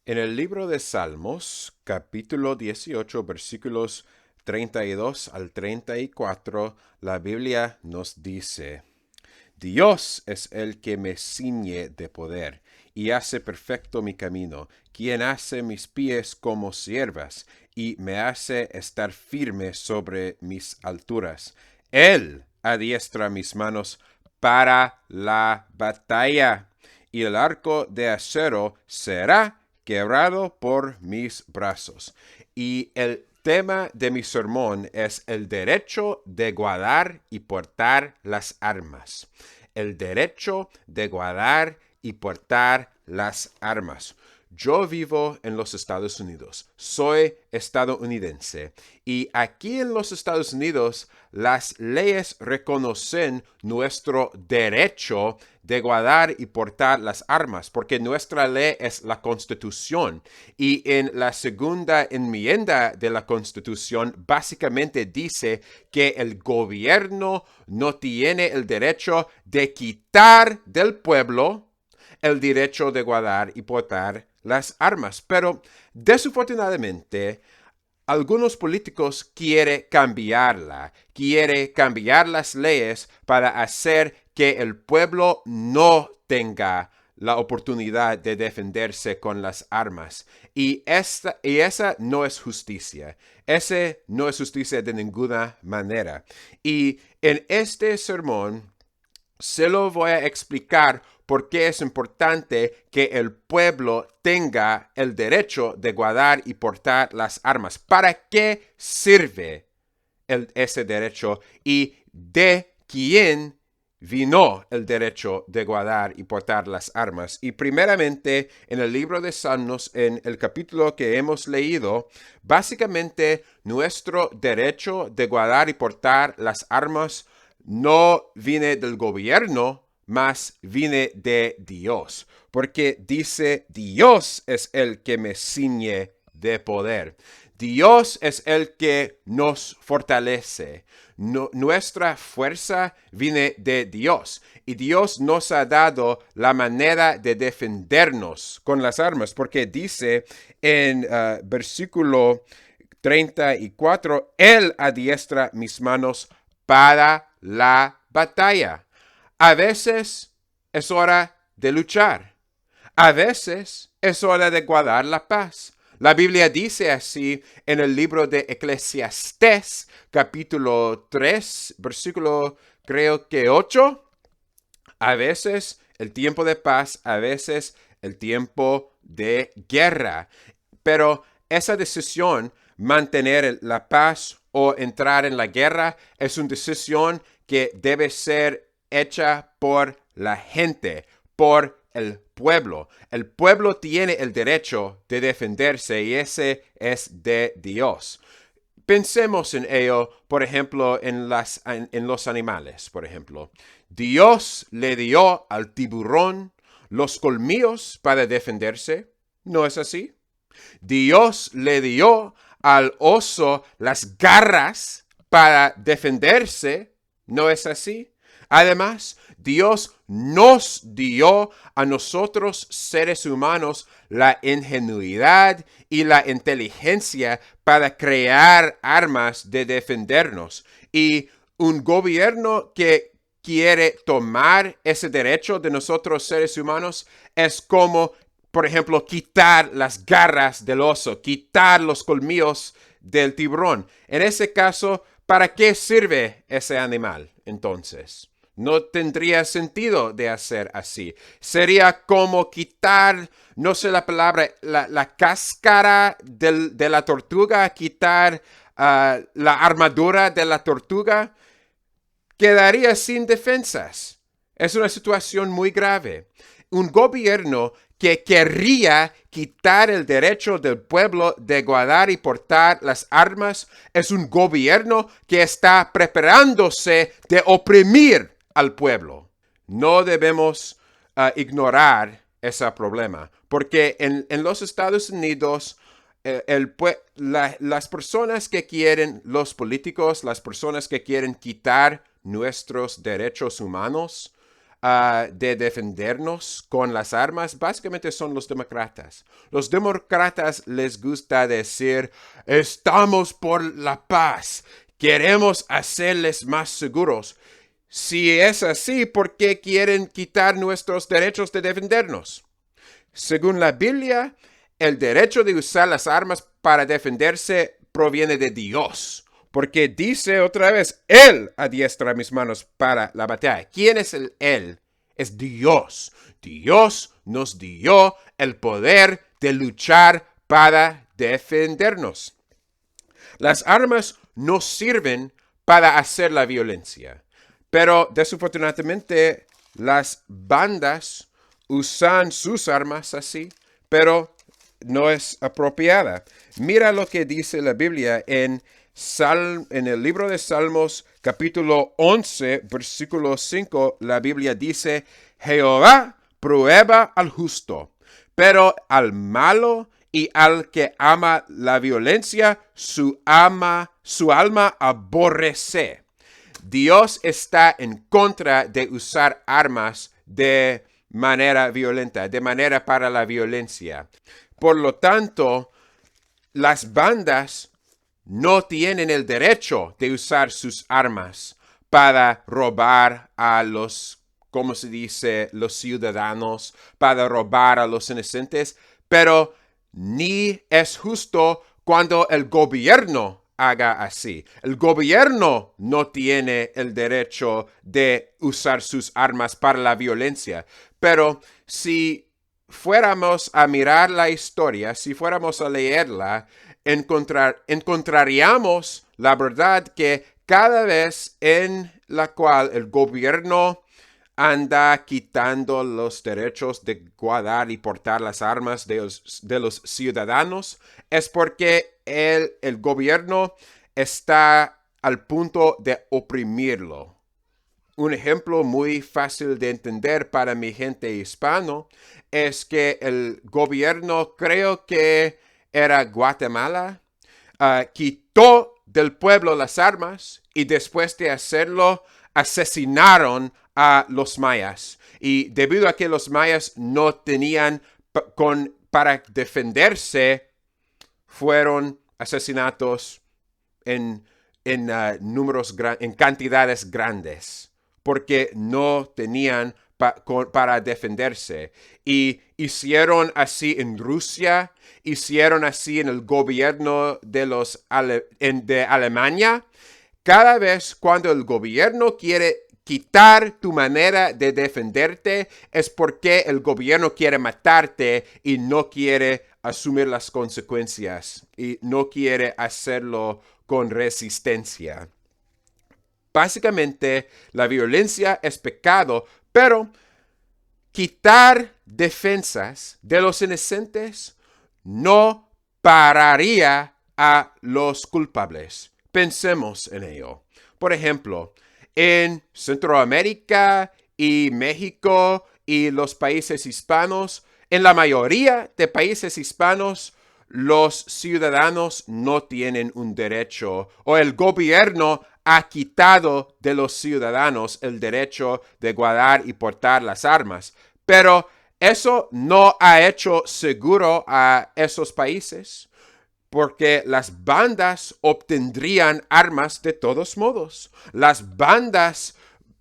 En el libro de Salmos, capítulo 18, versículos 32 al 34, la Biblia nos dice: Dios es el que me ciñe de poder y hace perfecto mi camino, quien hace mis pies como siervas y me hace estar firme sobre mis alturas. Él adiestra mis manos para la batalla, y el arco de acero será quebrado por mis brazos. Y el tema de mi sermón es el derecho de guardar y portar las armas. El derecho de guardar y portar las armas. Yo vivo en los Estados Unidos, soy estadounidense, y aquí en los Estados Unidos las leyes reconocen nuestro derecho de guardar y portar las armas, porque nuestra ley es la Constitución, y en la segunda enmienda de la Constitución básicamente dice que el gobierno no tiene el derecho de quitar del pueblo el derecho de guardar y portar las armas. Pero desafortunadamente, algunos políticos quieren cambiar las leyes para hacer que el pueblo no tenga la oportunidad de defenderse con las armas. Y esa no es justicia. Ese no es justicia de ninguna manera. Y en este sermón se lo voy a explicar por qué es importante que el pueblo tenga el derecho de guardar y portar las armas. ¿Para qué sirve ese derecho y de quién vino el derecho de guardar y portar las armas? Y primeramente, en el libro de Salmos, en el capítulo que hemos leído, básicamente nuestro derecho de guardar y portar las armas no viene del gobierno, mas viene de Dios. Porque dice, Dios es el que me ciñe de poder. Dios es el que nos fortalece. Nuestra fuerza viene de Dios. Y Dios nos ha dado la manera de defendernos con las armas. Porque dice en versículo 34, Él adiestra mis manos para la batalla. A veces es hora de luchar. A veces es hora de guardar la paz. La Biblia dice así en el libro de Eclesiastés, capítulo 3, versículo creo que 8. A veces el tiempo de paz, a veces el tiempo de guerra. Pero esa decisión, mantener la paz o entrar en la guerra, es una decisión que debe ser hecha por la gente, por el pueblo. El pueblo tiene el derecho de defenderse y ese es de Dios. Pensemos en ello, por ejemplo, en los animales, por ejemplo. Dios le dio al tiburón los colmillos para defenderse. ¿No es así? Dios le dio al oso las garras para defenderse. ¿No es así? Además, Dios nos dio a nosotros, seres humanos, la ingenuidad y la inteligencia para crear armas de defendernos. Y un gobierno que quiere tomar ese derecho de nosotros, seres humanos, es como, por ejemplo, quitar las garras del oso, quitar los colmillos del tiburón. En ese caso, ¿para qué sirve ese animal entonces? No tendría sentido de hacer así. Sería como quitar, no sé la palabra, la cáscara de la tortuga, quitar la armadura de la tortuga. Quedaría sin defensas. Es una situación muy grave. Un gobierno que querría quitar el derecho del pueblo de guardar y portar las armas es un gobierno que está preparándose de oprimir al pueblo. No debemos ignorar ese problema, porque en los Estados Unidos las personas que quieren, los políticos, las personas que quieren quitar nuestros derechos humanos, de defendernos con las armas, básicamente son los demócratas. Los demócratas les gusta decir, estamos por la paz, queremos hacerles más seguros. Si es así, ¿por qué quieren quitar nuestros derechos de defendernos? Según la Biblia, el derecho de usar las armas para defenderse proviene de Dios. Porque dice otra vez, Él adiestra mis manos para la batalla. ¿Quién es el Él? Es Dios. Dios nos dio el poder de luchar para defendernos. Las armas no sirven para hacer la violencia, pero desafortunadamente las bandas usan sus armas así, pero no es apropiada. Mira lo que dice la Biblia en el libro de Salmos, capítulo 11, versículo 5, la Biblia dice, Jehová prueba al justo, pero al malo y al que ama la violencia, su alma aborrece. Dios está en contra de usar armas de manera violenta, de manera para la violencia. Por lo tanto, las bandas no tienen el derecho de usar sus armas para robar a los, ¿cómo se dice?, los ciudadanos, para robar a los inocentes, pero ni es justo cuando el gobierno haga así. El gobierno no tiene el derecho de usar sus armas para la violencia, pero si fuéramos a mirar la historia, si fuéramos a leerla, encontraríamos la verdad que cada vez en la cual el gobierno anda quitando los derechos de guardar y portar las armas de los ciudadanos, es porque el gobierno está al punto de oprimirlo. Un ejemplo muy fácil de entender para mi gente hispano es que el gobierno, creo que era Guatemala, quitó del pueblo las armas y después de hacerlo asesinaron a los mayas. Y debido a que los mayas no tenían para defenderse, fueron asesinados en cantidades grandes, porque no tenían para defenderse. Y hicieron así en Rusia, hicieron así en el gobierno de Alemania. Cada vez cuando el gobierno quiere quitar tu manera de defenderte, es porque el gobierno quiere matarte y no quiere asumir las consecuencias y no quiere hacerlo con resistencia. Básicamente, la violencia es pecado, pero quitar defensas de los inocentes no pararía a los culpables. Pensemos en ello. Por ejemplo, en Centroamérica y México y los países hispanos, en la mayoría de países hispanos, los ciudadanos no tienen un derecho, o el gobierno ha quitado de los ciudadanos el derecho de guardar y portar las armas. Pero eso no ha hecho seguro a esos países, porque las bandas obtendrían armas de todos modos. Las bandas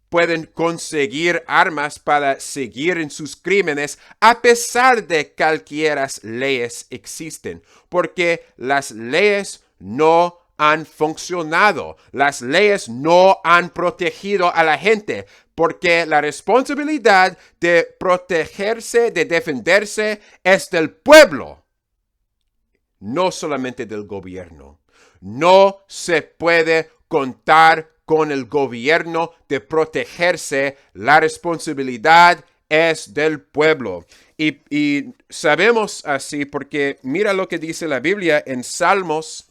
pueden conseguir armas para seguir en sus crímenes a pesar de cualquiera leyes existen, porque las leyes no han funcionado. Las leyes no han protegido a la gente, porque la responsabilidad de protegerse, de defenderse, es del pueblo, no solamente del gobierno. No se puede contar con el gobierno de protegerse. La responsabilidad es del pueblo. Y sabemos así porque mira lo que dice la Biblia en Salmos,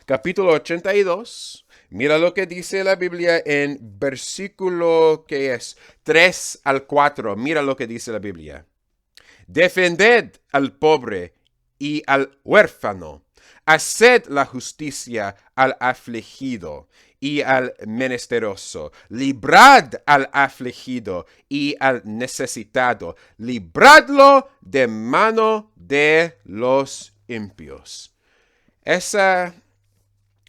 capítulo 82. Mira lo que dice la Biblia en versículo, ¿qué es? 3 al 4. Mira lo que dice la Biblia. Defended al pobre y al huérfano. Haced la justicia al afligido y al menesteroso. Librad al afligido y al necesitado. Libradlo de mano de los impios. Esa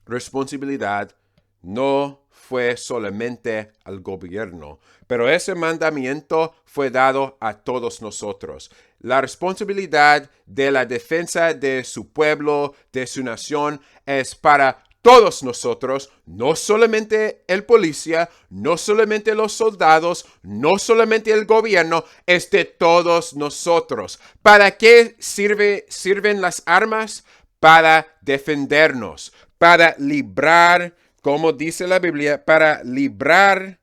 responsabilidad no fue solamente al gobierno, pero ese mandamiento fue dado a todos nosotros. La responsabilidad de la defensa de su pueblo, de su nación, es para todos nosotros, no solamente el policía, no solamente los soldados, no solamente el gobierno, es de todos nosotros. ¿Para qué sirven las armas? Para defendernos, para librar, como dice la Biblia, para librar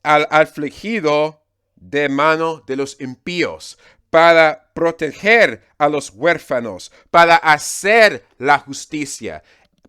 al afligido de mano de los impíos, para proteger a los huérfanos, para hacer la justicia.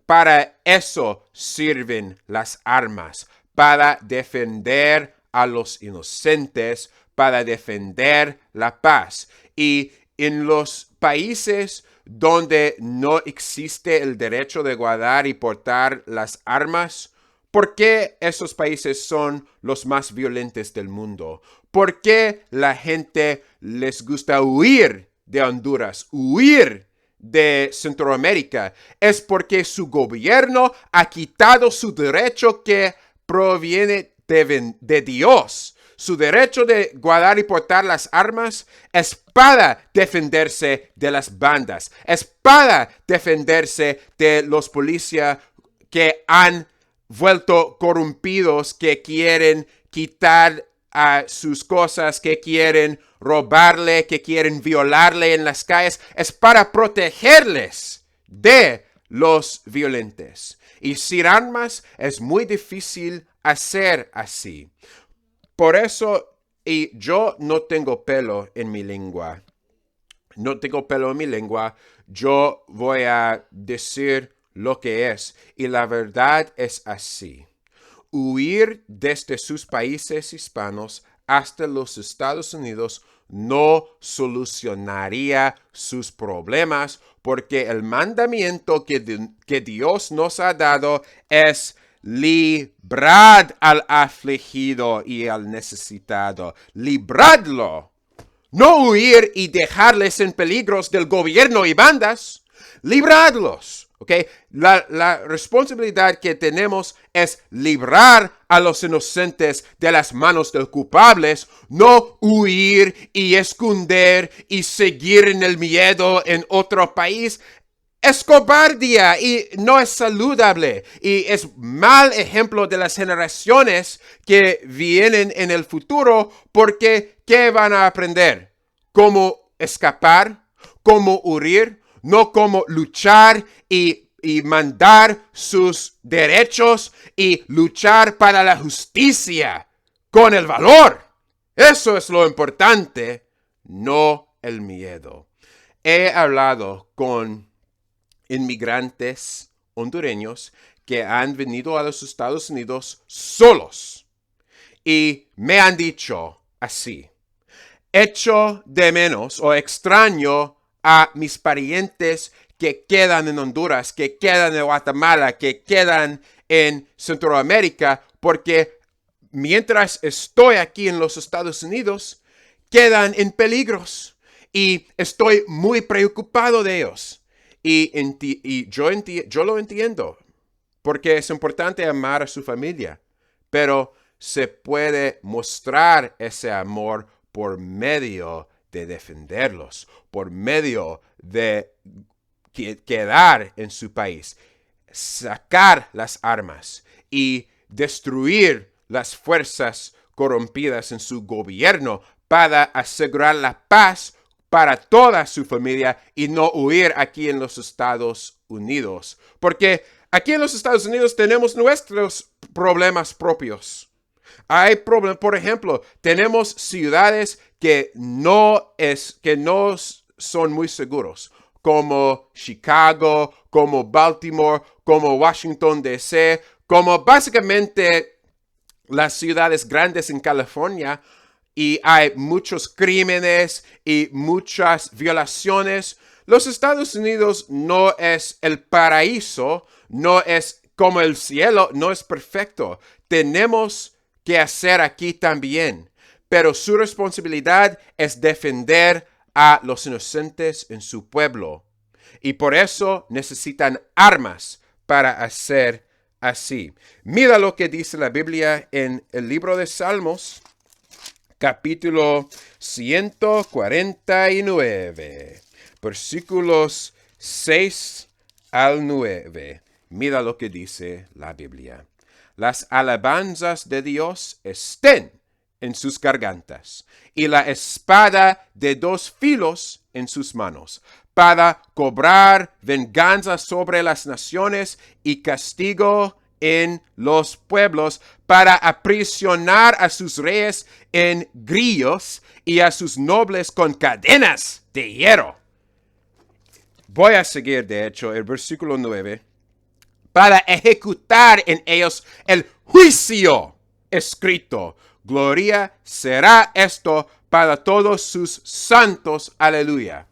Para eso sirven las armas, para defender a los inocentes, para defender la paz. Y en los países donde no existe el derecho de guardar y portar las armas, ¿por qué esos países son los más violentos del mundo? ¿Por qué la gente les gusta huir de Honduras, huir de Centroamérica? Es porque su gobierno ha quitado su derecho que proviene de Dios. Su derecho de guardar y portar las armas es para defenderse de las bandas, es para defenderse de los policías que han vuelto corrompidos, que quieren quitar a sus cosas, que quieren robarle, que quieren violarle en las calles. Es para protegerles de los violentos. Y sin armas es muy difícil hacer así. Por eso, y yo no tengo pelo en mi lengua. No tengo pelo en mi lengua. Yo voy a decir lo que es. Y la verdad es así. Huir desde sus países hispanos hasta los Estados Unidos no solucionaría sus problemas, porque el mandamiento que Dios nos ha dado es: librad al afligido y al necesitado. Libradlo. No huir y dejarles en peligros del gobierno y bandas. Libradlos. ¿Okay? La responsabilidad que tenemos es librar a los inocentes de las manos de los culpables, no huir y esconder y seguir en el miedo en otro país. Es cobardía y no es saludable, y es mal ejemplo de las generaciones que vienen en el futuro, porque ¿qué van a aprender? ¿Cómo escapar? ¿Cómo huir? No cómo luchar y mandar sus derechos y luchar para la justicia con el valor. Eso es lo importante, no el miedo. He hablado con inmigrantes hondureños que han venido a los Estados Unidos solos y me han dicho así: echo de menos o extraño a mis parientes que quedan en Honduras, que quedan en Guatemala, que quedan en Centroamérica, porque mientras estoy aquí en los Estados Unidos, quedan en peligros y estoy muy preocupado de ellos. Y yo lo entiendo, porque es importante amar a su familia, pero se puede mostrar ese amor por medio de defenderlos, por medio de quedar en su país, sacar las armas y destruir las fuerzas corrompidas en su gobierno para asegurar la paz para toda su familia y no huir aquí en los Estados Unidos. Porque aquí en los Estados Unidos tenemos nuestros problemas propios. Hay problemas, por ejemplo, tenemos ciudades que no son muy seguros, como Chicago, como Baltimore, como Washington D.C., como básicamente las ciudades grandes en California, y hay muchos crímenes y muchas violaciones. Los Estados Unidos no es el paraíso, no es como el cielo no es perfecto, tenemos que hacer aquí también. Pero su responsabilidad es defender a los inocentes en su pueblo. Y por eso necesitan armas para hacer así. Mira lo que dice la Biblia en el libro de Salmos, capítulo 149, versículos 6 al 9. Mira lo que dice la Biblia. Las alabanzas de Dios estén en sus gargantas y la espada de dos filos en sus manos, para cobrar venganza sobre las naciones y castigo en los pueblos, para aprisionar a sus reyes en grillos y a sus nobles con cadenas de hierro. Voy a seguir, de hecho, el versículo 9. Para ejecutar en ellos el juicio escrito. Gloria será esto para todos sus santos. Aleluya.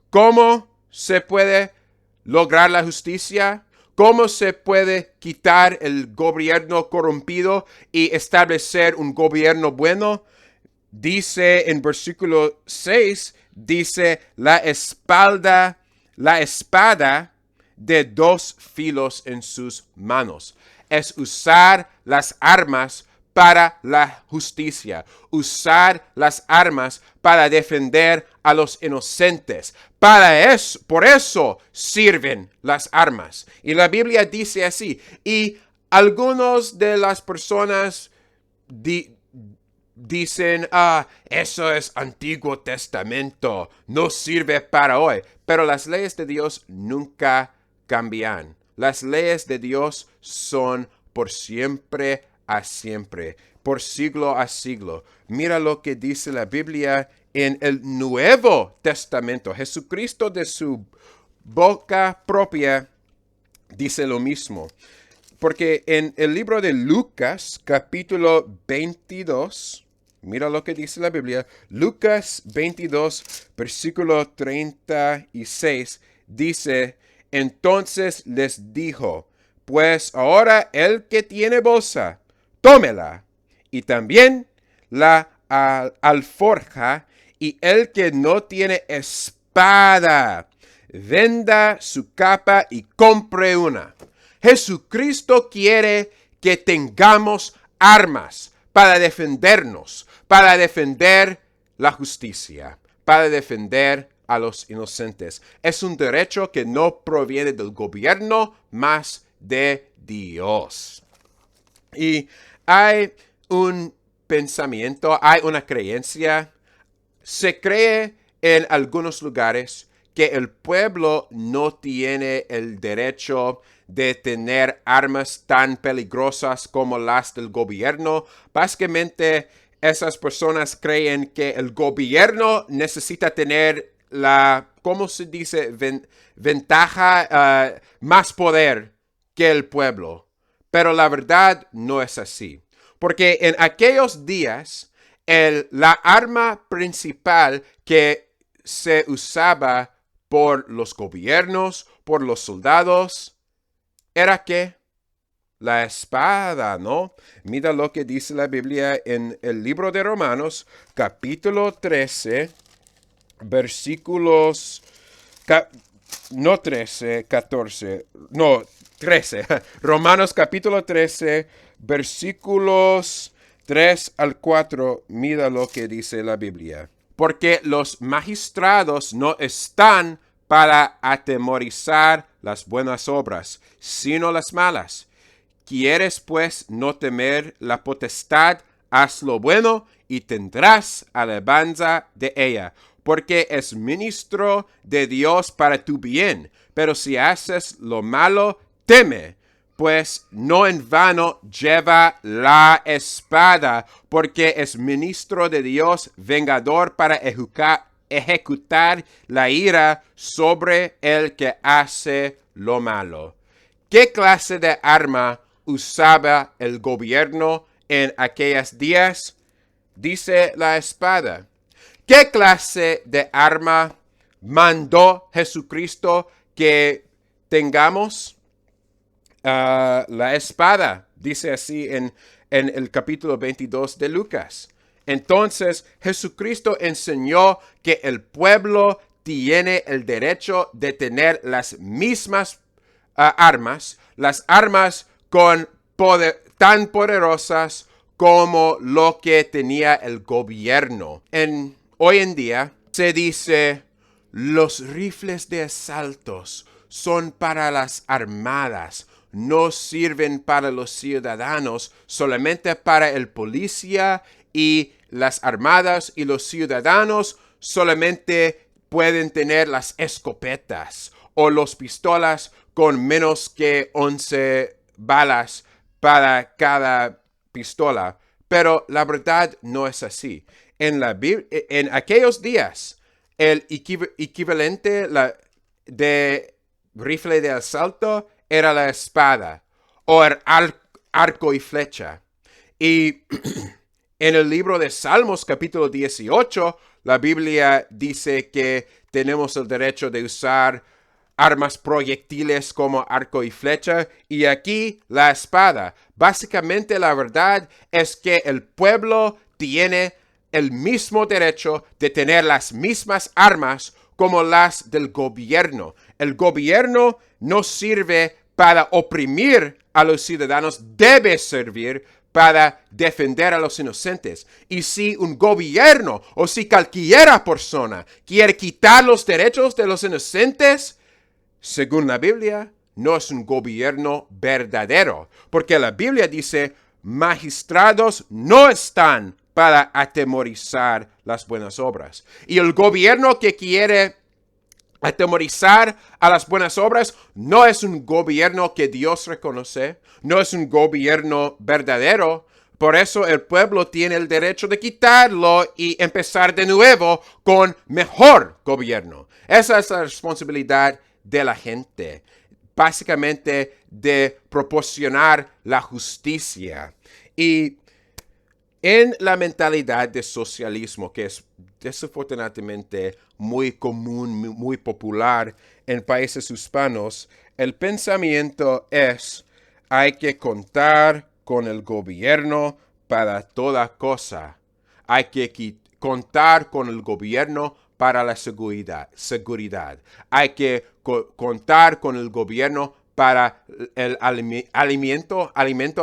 ¿Cómo se puede lograr la justicia? ¿Cómo se puede quitar el gobierno corrompido y establecer un gobierno bueno? Dice en versículo 6, dice la espada de dos filos en sus manos. Es usar las armas para la justicia, usar las armas para defender a los inocentes. Por eso sirven las armas. Y la Biblia dice así. Y algunos de las personas dicen, eso es Antiguo Testamento, no sirve para hoy. Pero las leyes de Dios nunca cambian. Las leyes de Dios son por siempre a siempre, por siglo a siglo. Mira lo que dice la Biblia en el Nuevo Testamento. Jesucristo de su boca propia dice lo mismo. Porque en el libro de Lucas, capítulo 22, mira lo que dice la Biblia. Lucas 22, versículo 36, dice, entonces les dijo, pues ahora el que tiene bolsa, tómela, y también la alforja, y el que no tiene espada, venda su capa y compre una. Jesucristo quiere que tengamos armas para defendernos, para defender la justicia, para defender a los inocentes. Es un derecho que no proviene del gobierno, más de Dios. Y hay un pensamiento, hay una creencia, se cree en algunos lugares que el pueblo no tiene el derecho de tener armas tan peligrosas como las del gobierno. Básicamente, esas personas creen que el gobierno necesita tener ¿cómo se dice? Ventaja, más poder que el pueblo. Pero la verdad no es así. Porque en aquellos días, la arma principal que se usaba por los gobiernos, por los soldados, era que la espada, ¿no? Mira lo que dice la Biblia en el libro de Romanos, capítulo 13, versículos, no 13, 14, no, 13. Romanos capítulo 13, versículos 3 al 4. Mira lo que dice la Biblia. Porque los magistrados no están para atemorizar las buenas obras, sino las malas. ¿Quieres pues no temer la potestad? Haz lo bueno y tendrás alabanza de ella, porque es ministro de Dios para tu bien. Pero si haces lo malo, teme, pues no en vano lleva la espada, porque es ministro de Dios, vengador para ejecutar la ira sobre el que hace lo malo. ¿Qué clase de arma usaba el gobierno en aquellos días? Dice la espada. ¿Qué clase de arma mandó Jesucristo que tengamos? la espada. Dice así en el capítulo 22 de Lucas. Entonces Jesucristo enseñó que el pueblo tiene el derecho de tener las mismas armas, las armas con poder, tan poderosas como lo que tenía el gobierno. Hoy en día se dice, los rifles de asaltos son para las armadas, no sirven para los ciudadanos, solamente para el policía, y las armadas y los ciudadanos solamente pueden tener las escopetas o las pistolas con menos que 11 balas para cada pistola. Pero la verdad no es así. En aquellos días, el equivalente de rifle de asalto era la espada o el arco y flecha. Y en el libro de Salmos, capítulo 18, la Biblia dice que tenemos el derecho de usar armas proyectiles como arco y flecha, y aquí la espada. Básicamente la verdad es que el pueblo tiene el mismo derecho de tener las mismas armas como las del gobierno. El gobierno no sirve para oprimir a los ciudadanos, debe servir para defender a los inocentes. Y si un gobierno o si cualquier persona quiere quitar los derechos de los inocentes, según la Biblia, no es un gobierno verdadero, porque la Biblia dice, magistrados no están para atemorizar las buenas obras. Y el gobierno que quiere atemorizar a las buenas obras no es un gobierno que Dios reconoce, no es un gobierno verdadero. Por eso el pueblo tiene el derecho de quitarlo y empezar de nuevo con mejor gobierno. Esa es la responsabilidad de la gente, básicamente de proporcionar la justicia. Y en la mentalidad de socialismo, que es desafortunadamente muy común, muy popular en países hispanos, el pensamiento es, hay que contar con el gobierno para toda cosa. Hay que contar con el gobierno para la seguridad. Hay que contar con el gobierno para el alimento,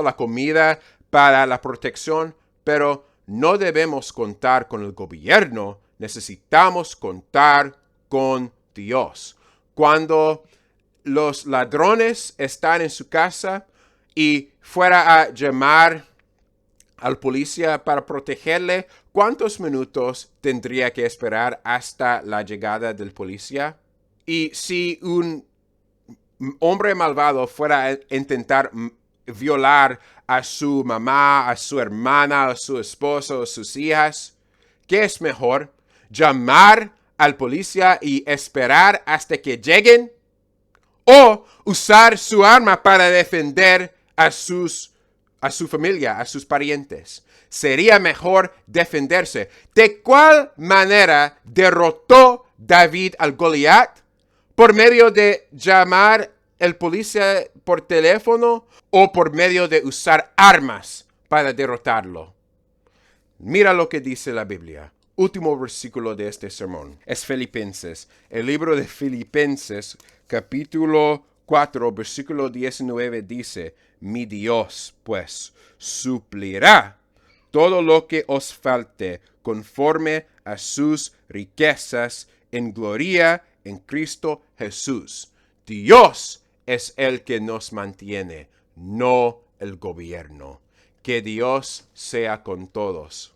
la comida, para la protección, pero no debemos contar con el gobierno, necesitamos contar con Dios. Cuando los ladrones están en su casa y fuera a llamar al policía para protegerle, ¿cuántos minutos tendría que esperar hasta la llegada del policía? Y si un hombre malvado fuera a intentar violar a su mamá, a su hermana, a su esposo, a sus hijas, ¿qué es mejor? ¿Llamar al policía y esperar hasta que lleguen? ¿O usar su arma para defender a su familia, a sus parientes? Sería mejor defenderse. ¿De cuál manera derrotó David al Goliat? ¿Por medio de llamar al policía por teléfono o por medio de usar armas para derrotarlo? Mira lo que dice la Biblia. Último versículo de este sermón. Es Filipenses. El libro de Filipenses, capítulo 4, versículo 19 dice, mi Dios, pues, suplirá todo lo que os falte conforme a sus riquezas en gloria en Cristo Jesús. Dios es el que nos mantiene, no el gobierno. Que Dios sea con todos.